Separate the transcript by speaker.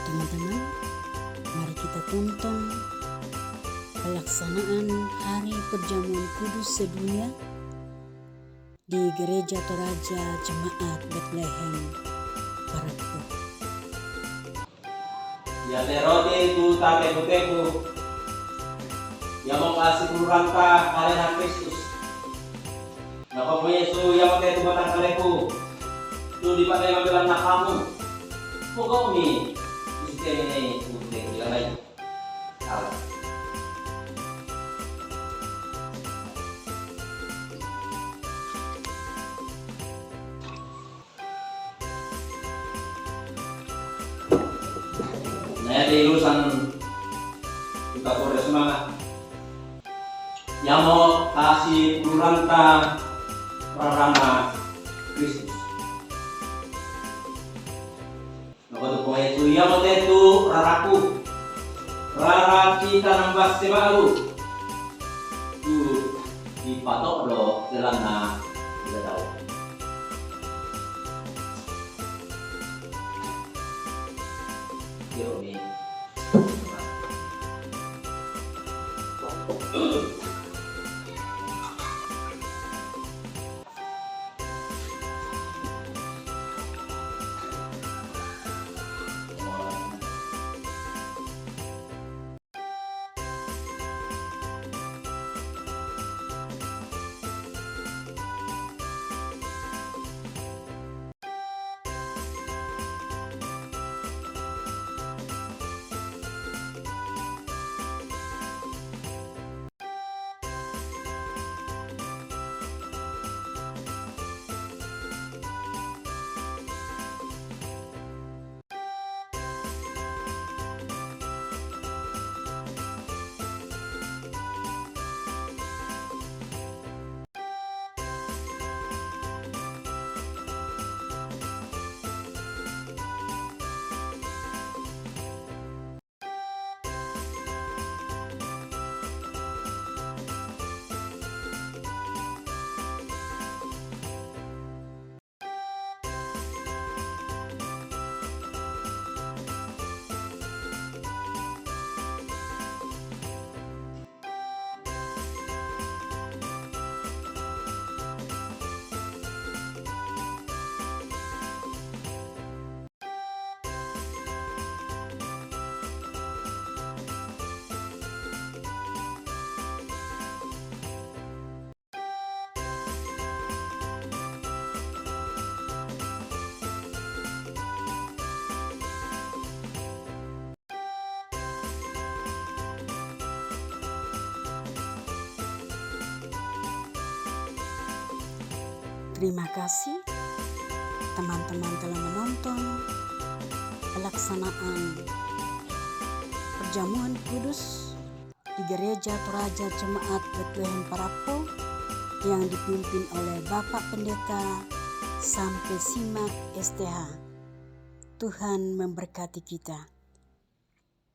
Speaker 1: Teman-teman, mari kita tonton pelaksanaan Hari Perjamuan Kudus Sedunia di Gereja Toraja Jemaat Bethlehem Parapu.
Speaker 2: Ya terote tu takeku ya mau kasih kurangka kalian Kristus. Napa po Yesu ya pakai tubatan kaleku. Tu di pakai ngambilan nak kamu. Kok mi sistem ini udah bilang lagi. Salah. Nah, di urusan kita boleh semangat. Yang mau kasih kurangka prarana Kristus. Napa tu poe tu ya mo tetu raraku. Rara kita nambah semalu. Tu dipatok do delana udah tahu. Yo ni.
Speaker 1: Terima kasih teman-teman telah menonton pelaksanaan Perjamuan Kudus di Gereja Toraja Jemaat Bethlehem Parapu yang dipimpin oleh Bapak Pendeta Sampai Simak STH. Tuhan memberkati kita.